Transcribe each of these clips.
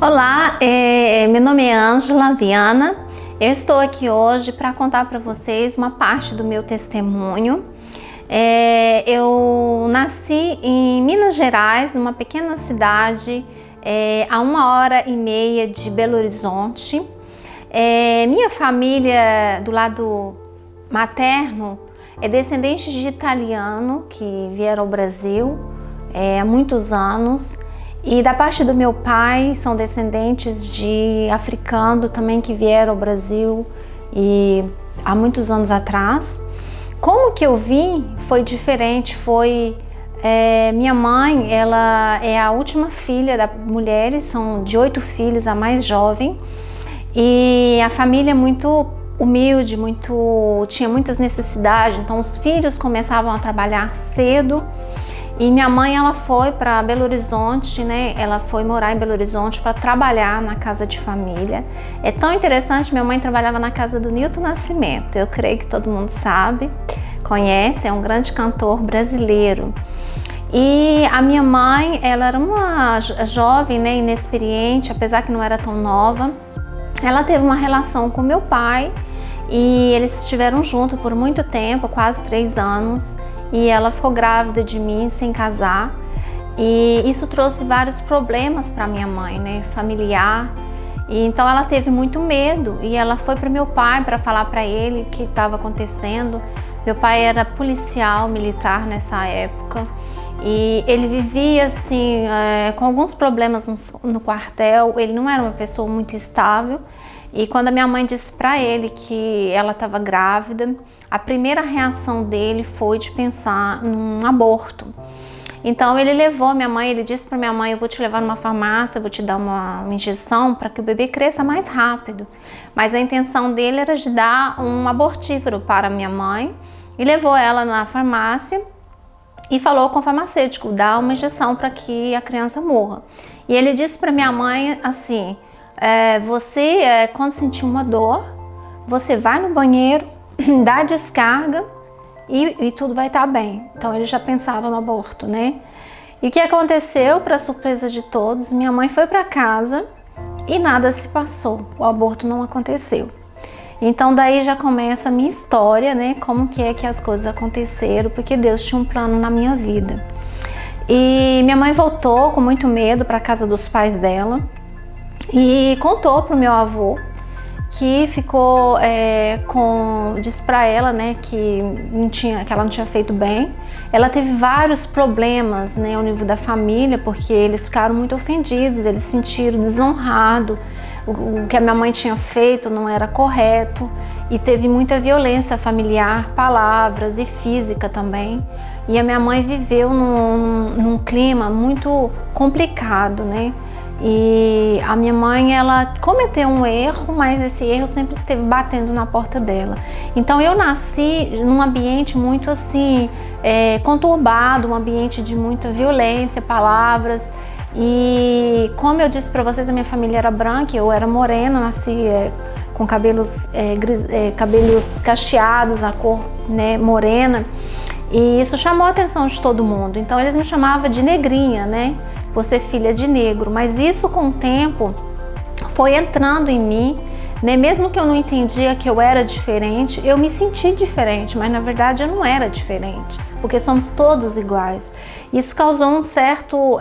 Olá, meu nome é Ângela Viana. Eu estou aqui hoje para contar para vocês uma parte do meu testemunho. Eu nasci em Minas Gerais, numa pequena cidade a 1h30 de Belo Horizonte. Minha família do lado materno é descendente de italiano que vieram ao Brasil há muitos anos. E da parte do meu pai são descendentes de africano também que vieram ao Brasil e há muitos anos atrás. Como que eu vim foi diferente, minha mãe, ela é a última filha da mulheres, são de 8 filhos, a mais jovem, e a família é muito humilde, tinha muitas necessidades, então os filhos começavam a trabalhar cedo. E minha mãe, ela foi para Belo Horizonte, né? Ela foi morar em Belo Horizonte para trabalhar na casa de família. É tão interessante, minha mãe trabalhava na casa do Nilton Nascimento. Eu creio que todo mundo sabe, conhece, é um grande cantor brasileiro. E a minha mãe, ela era uma jovem, né, inexperiente, apesar que não era tão nova. Ela teve uma relação com meu pai e eles estiveram juntos por muito tempo, quase 3 anos. E ela ficou grávida de mim sem casar, e isso trouxe vários problemas para minha mãe, né, familiar. E então ela teve muito medo e ela foi para meu pai para falar para ele o que estava acontecendo. Meu pai era policial militar nessa época e ele vivia assim com alguns problemas no quartel. Ele não era uma pessoa muito estável. E quando a minha mãe disse para ele que ela estava grávida, a primeira reação dele foi de pensar num aborto. Então ele levou minha mãe, ele disse para minha mãe: eu vou te levar numa farmácia, vou te dar uma injeção para que o bebê cresça mais rápido. Mas a intenção dele era de dar um abortífero para minha mãe, e levou ela na farmácia e falou com o farmacêutico: dá uma injeção para que a criança morra. E ele disse para minha mãe assim: quando sentir uma dor, você vai no banheiro, dá descarga e tudo vai estar bem. Então ele já pensava no aborto, né? E o que aconteceu, para surpresa de todos, minha mãe foi para casa e nada se passou, o aborto não aconteceu. Então daí já começa a minha história, né? Como que é que as coisas aconteceram, porque Deus tinha um plano na minha vida. E minha mãe voltou com muito medo para a casa dos pais dela e contou pro meu avô, que ficou disse para ela, né, que ela não tinha feito bem. Ela teve vários problemas, né, ao nível da família, porque eles ficaram muito ofendidos, eles se sentiram desonrados. O que a minha mãe tinha feito não era correto, e teve muita violência familiar, palavras e física também. E a minha mãe viveu num clima muito complicado, né? E a minha mãe, ela cometeu um erro, mas esse erro sempre esteve batendo na porta dela. Então eu nasci num ambiente muito assim, conturbado, um ambiente de muita violência, palavras. E como eu disse para vocês, a minha família era branca, eu era morena, nasci com cabelos cacheados, a cor, né, morena. E isso chamou a atenção de todo mundo. Então eles me chamavam de negrinha, né? Por ser filha de negro. Mas isso, com o tempo, foi entrando em mim, né? Mesmo que eu não entendia que eu era diferente, eu me senti diferente, mas na verdade eu não era diferente, porque somos todos iguais. Isso causou um certo...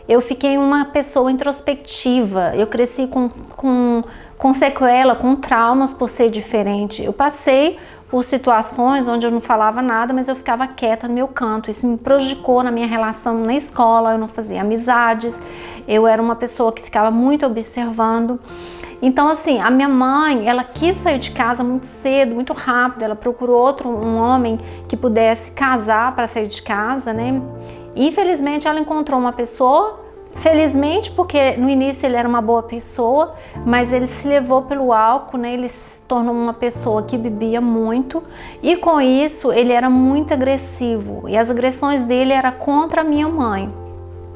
Eu fiquei uma pessoa introspectiva, eu cresci com sequela, com traumas por ser diferente. Eu passei por situações onde eu não falava nada, mas eu ficava quieta no meu canto. Isso me prejudicou na minha relação na escola, eu não fazia amizades, eu era uma pessoa que ficava muito observando. Então assim, a minha mãe, ela quis sair de casa muito cedo, muito rápido, ela procurou um homem que pudesse casar para sair de casa, né? Infelizmente ela encontrou uma pessoa, felizmente, porque no início ele era uma boa pessoa, mas ele se levou pelo álcool, né? Ele se tornou uma pessoa que bebia muito, e com isso ele era muito agressivo, e as agressões dele eram contra a minha mãe.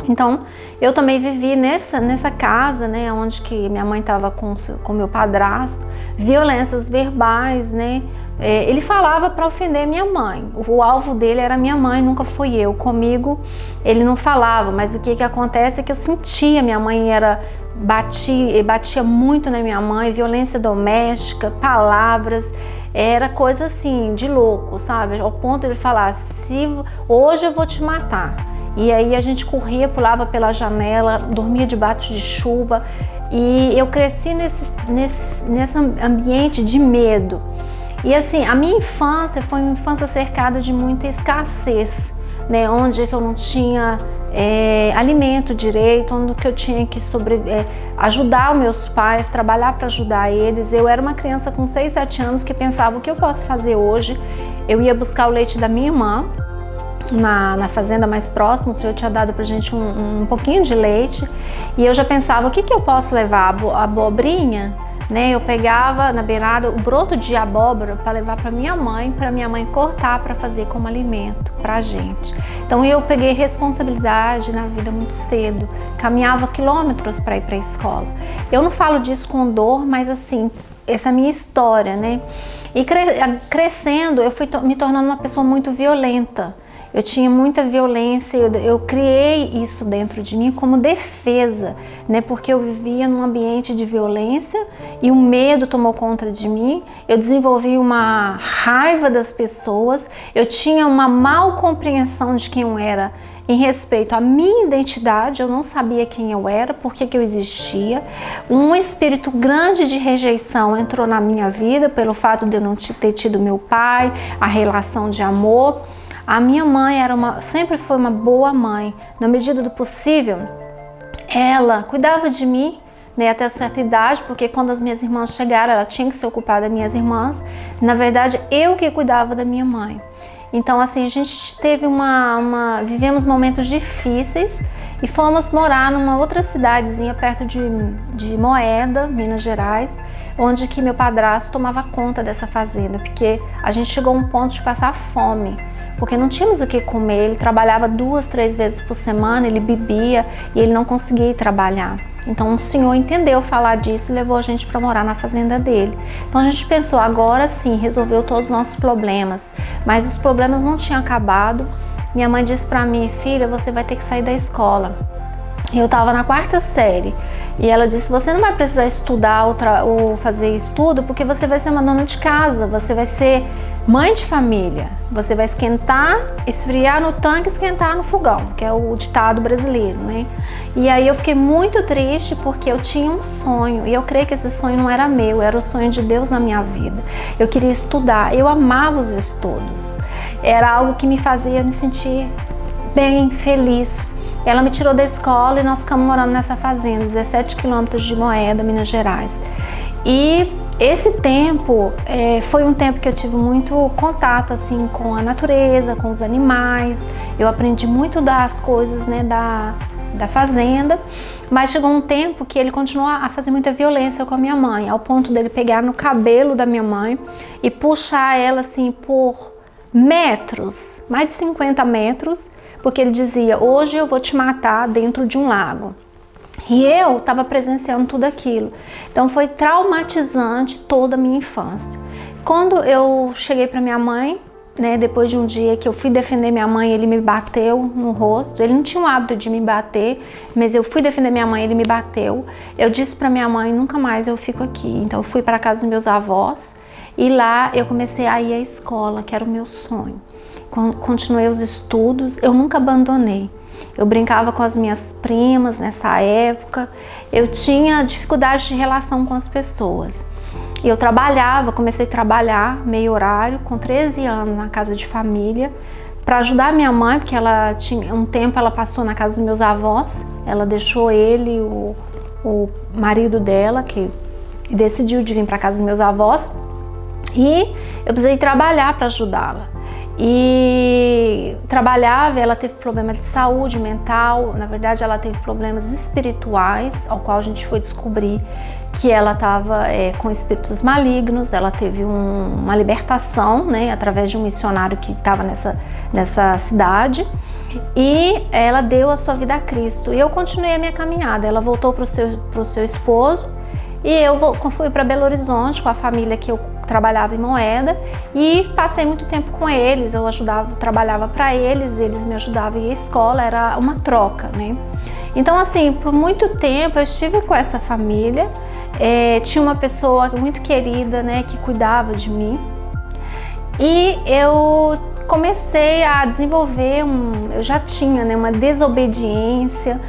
Então, eu também vivi nessa casa, né, onde que minha mãe estava com meu padrasto, violências verbais, né? Ele falava para ofender minha mãe. O alvo dele era minha mãe, nunca fui eu. Comigo, ele não falava, mas o que acontece é que eu sentia minha mãe batia muito na minha mãe, violência doméstica, palavras. Era coisa assim, de louco, sabe? Ao ponto de ele falar, hoje eu vou te matar. E aí a gente corria, pulava pela janela, dormia debaixo de chuva. E eu cresci nesse ambiente de medo. E assim, a minha infância foi uma infância cercada de muita escassez, né? Onde eu não tinha alimento direito, onde eu tinha que ajudar os meus pais, trabalhar para ajudar eles. Eu era uma criança com 6, 7 anos que pensava, o que eu posso fazer hoje? Eu ia buscar o leite da minha irmã, na fazenda mais próxima, o senhor tinha dado pra gente um pouquinho de leite, e eu já pensava, o que eu posso levar? A abobrinha, né? Eu pegava na beirada o broto de abóbora para levar para minha mãe cortar para fazer como alimento pra gente. Então eu peguei responsabilidade na vida muito cedo, caminhava quilômetros para ir para a escola. Eu não falo disso com dor, mas assim, essa é a minha história, né? E crescendo, eu fui me tornando uma pessoa muito violenta. Eu tinha muita violência, eu criei isso dentro de mim como defesa, né? Porque eu vivia num ambiente de violência e o medo tomou conta de mim. Eu desenvolvi uma raiva das pessoas, eu tinha uma mal compreensão de quem eu era em respeito à minha identidade, eu não sabia quem eu era, por que eu existia. Um espírito grande de rejeição entrou na minha vida pelo fato de eu não ter tido meu pai, a relação de amor. A minha mãe sempre foi uma boa mãe. Na medida do possível, ela cuidava de mim, né, até certa idade, porque quando as minhas irmãs chegaram, ela tinha que se ocupar das minhas irmãs. Na verdade, eu que cuidava da minha mãe. Então, assim, a gente teve vivemos momentos difíceis e fomos morar numa outra cidadezinha perto de Moeda, Minas Gerais, onde que meu padrasto tomava conta dessa fazenda, porque a gente chegou a um ponto de passar fome, porque não tínhamos o que comer. Ele trabalhava 2, 3 vezes por semana, ele bebia e ele não conseguia ir trabalhar. Então o senhor entendeu falar disso e levou a gente para morar na fazenda dele. Então a gente pensou, agora sim, resolveu todos os nossos problemas, mas os problemas não tinham acabado. Minha mãe disse para mim, filha, você vai ter que sair da escola. Eu estava na 4ª série e ela disse, você não vai precisar estudar ou fazer estudo, porque você vai ser uma dona de casa, você vai ser mãe de família, você vai esfriar no tanque e esquentar no fogão, que é o ditado brasileiro, né? E aí eu fiquei muito triste porque eu tinha um sonho e eu creio que esse sonho não era meu, era o sonho de Deus na minha vida. Eu queria estudar, eu amava os estudos, era algo que me fazia me sentir bem, feliz. Ela me tirou da escola e nós ficamos morando nessa fazenda, 17 quilômetros de Moeda, Minas Gerais. E esse tempo foi um tempo que eu tive muito contato assim com a natureza, com os animais. Eu aprendi muito das coisas, né, da fazenda, mas chegou um tempo que ele continuou a fazer muita violência com a minha mãe, ao ponto dele pegar no cabelo da minha mãe e puxar ela assim por metros, mais de 50 metros, porque ele dizia, hoje eu vou te matar dentro de um lago. E eu estava presenciando tudo aquilo. Então foi traumatizante toda a minha infância. Quando eu cheguei para minha mãe, né, depois de um dia que eu fui defender minha mãe, ele me bateu no rosto. Ele não tinha o hábito de me bater, mas eu fui defender minha mãe, ele me bateu. Eu disse para minha mãe, nunca mais eu fico aqui. Então eu fui para casa dos meus avós e lá eu comecei a ir à escola, que era o meu sonho. Continuei os estudos, eu nunca abandonei. Eu brincava com as minhas primas nessa época, eu tinha dificuldade de relação com as pessoas. Eu trabalhava, comecei a trabalhar meio horário, com 13 anos na casa de família, para ajudar minha mãe, porque ela tinha um tempo, ela passou na casa dos meus avós, ela deixou ele, o marido dela, que decidiu de vir para casa dos meus avós, e eu precisei trabalhar para ajudá-la. e trabalhava. Ela teve problema de saúde mental, na verdade ela teve problemas espirituais, ao qual a gente foi descobrir que ela estava com espíritos malignos. Ela teve uma libertação, né, através de um missionário que estava nessa cidade, e ela deu a sua vida a Cristo. E eu continuei a minha caminhada. Ela voltou para o seu esposo e eu fui para Belo Horizonte com a família que eu trabalhava em Moeda, e passei muito tempo com eles. Eu trabalhava para eles me ajudavam em escola, era uma troca, né? Então, assim, por muito tempo eu estive com essa família. Tinha uma pessoa muito querida, né, que cuidava de mim, e eu comecei a desenvolver eu já tinha, né, uma desobediência,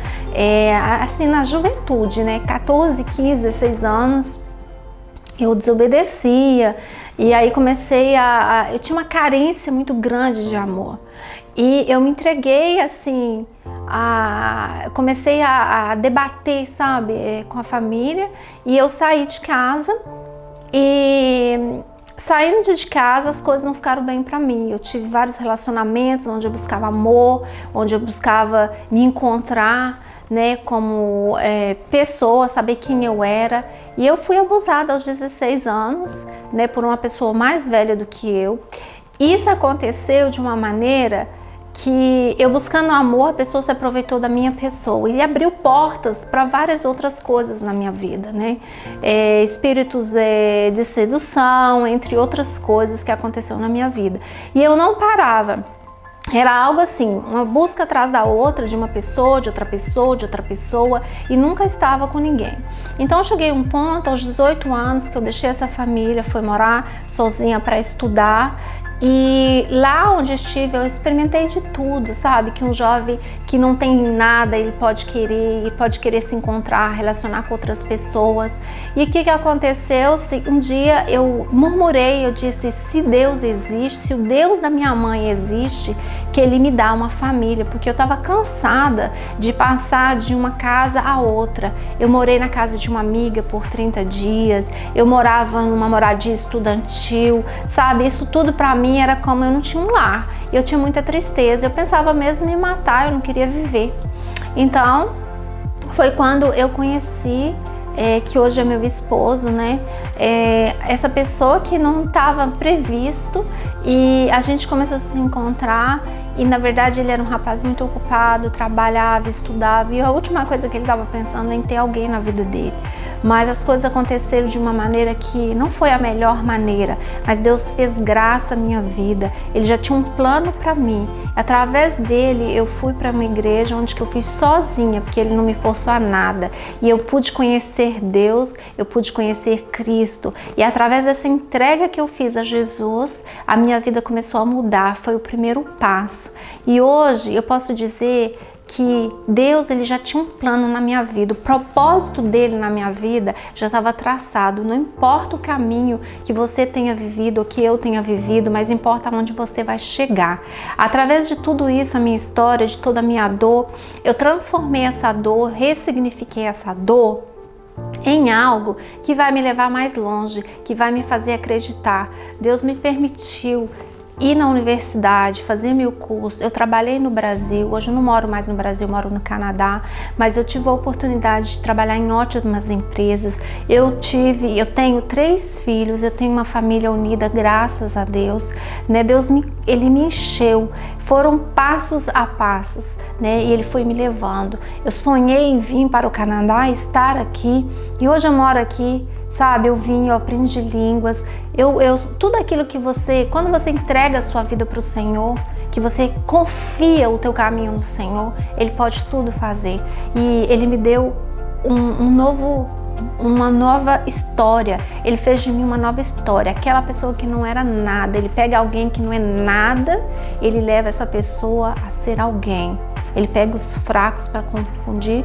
assim, na juventude, né, 14, 15, 16 anos, eu desobedecia, e aí eu tinha uma carência muito grande de amor, e eu me entreguei, assim, comecei a debater, sabe, com a família, e eu saí de casa, e saindo de casa as coisas não ficaram bem para mim. Eu tive vários relacionamentos onde eu buscava amor, onde eu buscava me encontrar, né, como pessoa, saber quem eu era, e eu fui abusada aos 16 anos, né, por uma pessoa mais velha do que eu. Isso aconteceu de uma maneira que eu, buscando amor, a pessoa se aproveitou da minha pessoa e abriu portas para várias outras coisas na minha vida, né? Espíritos de sedução, entre outras coisas que aconteceu na minha vida. E eu não parava. Era algo assim, uma busca atrás da outra, de uma pessoa, de outra pessoa, de outra pessoa, e nunca estava com ninguém. Então eu cheguei a um ponto, aos 18 anos, que eu deixei essa família, fui morar sozinha para estudar. E lá onde estive, eu experimentei de tudo, sabe? Que um jovem que não tem nada, ele pode querer se encontrar, relacionar com outras pessoas. E o que aconteceu? Um dia eu murmurei, eu disse: se Deus existe, se o Deus da minha mãe existe, que Ele me dá uma família, porque eu estava cansada de passar de uma casa a outra. Eu morei na casa de uma amiga por 30 dias, eu morava numa moradia estudantil, sabe? Isso tudo para mim era como eu não tinha um lar, eu tinha muita tristeza, eu pensava mesmo em me matar, eu não queria viver. Então foi quando eu conheci, que hoje é meu esposo, né? Essa pessoa que não estava previsto, e a gente começou a se encontrar. E na verdade ele era um rapaz muito ocupado, trabalhava, estudava, e a última coisa que ele estava pensando é em ter alguém na vida dele. Mas as coisas aconteceram de uma maneira que não foi a melhor maneira, mas Deus fez graça à minha vida. Ele já tinha um plano para mim. Através dele eu fui para uma igreja onde que eu fui sozinha, porque ele não me forçou a nada. E eu pude conhecer Deus, eu pude conhecer Cristo. E através dessa entrega que eu fiz a Jesus, a minha vida começou a mudar. Foi o primeiro passo. E hoje eu posso dizer que Deus, ele já tinha um plano na minha vida, o propósito dele na minha vida já estava traçado. Não importa o caminho que você tenha vivido ou que eu tenha vivido, mas importa onde você vai chegar. Através de tudo isso, a minha história, de toda a minha dor, eu transformei essa dor, ressignifiquei essa dor em algo que vai me levar mais longe, que vai me fazer acreditar. Deus me permitiu ir na universidade, fazer meu curso. Eu trabalhei no Brasil, hoje eu não moro mais no Brasil, eu moro no Canadá, mas eu tive a oportunidade de trabalhar em ótimas empresas. Eu tenho 3 filhos, eu tenho uma família unida, graças a Deus, né? Ele me encheu, foram passos a passos, né? E ele foi me levando. Eu sonhei em vir para o Canadá, estar aqui, e hoje eu moro aqui. Sabe, eu aprendi línguas, tudo aquilo que quando você entrega a sua vida para o Senhor, que você confia o teu caminho no Senhor, Ele pode tudo fazer. E Ele me deu uma nova história, Ele fez de mim uma nova história. Aquela pessoa que não era nada, Ele pega alguém que não é nada, Ele leva essa pessoa a ser alguém. Ele pega os fracos para confundir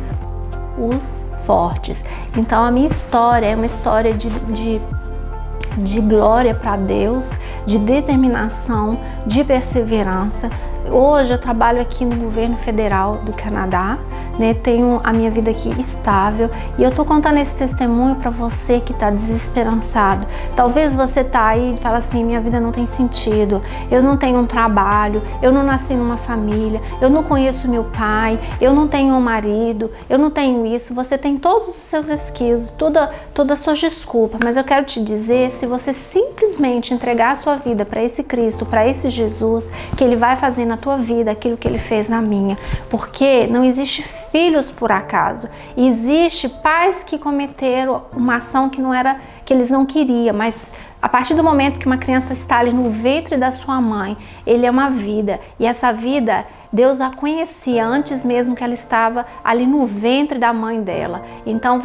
os fortes. Então a minha história é uma história de glória para Deus, de determinação, de perseverança. Hoje eu trabalho aqui no governo federal do Canadá, né? Tenho a minha vida aqui estável e eu tô contando esse testemunho para você que tá desesperançado. Talvez você tá aí e fala assim, minha vida não tem sentido, eu não tenho um trabalho, eu não nasci numa família, eu não conheço meu pai, eu não tenho um marido, eu não tenho isso. Você tem todos os seus excuses, todas as suas desculpas, mas eu quero te dizer, se você simplesmente entregar a sua vida para esse Cristo, para esse Jesus, que Ele vai fazer na tua vida aquilo que Ele fez na minha, porque não existe filhos por acaso, existe pais que cometeram uma ação que não era, que eles não queriam, mas a partir do momento que uma criança está ali no ventre da sua mãe, ele é uma vida, e essa vida Deus a conhecia antes mesmo que ela estava ali no ventre da mãe dela. Então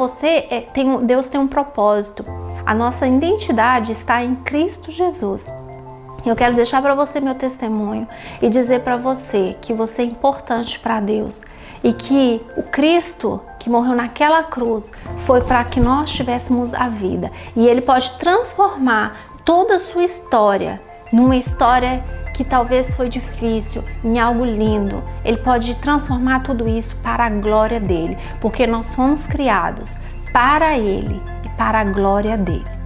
Deus tem um propósito. A nossa identidade está em Cristo Jesus. Eu quero deixar para você meu testemunho e dizer para você que você é importante para Deus e que o Cristo que morreu naquela cruz foi para que nós tivéssemos a vida, e Ele pode transformar toda a sua história numa história que talvez foi difícil, em algo lindo. Ele pode transformar tudo isso para a glória dele, porque nós fomos criados para Ele e para a glória dele.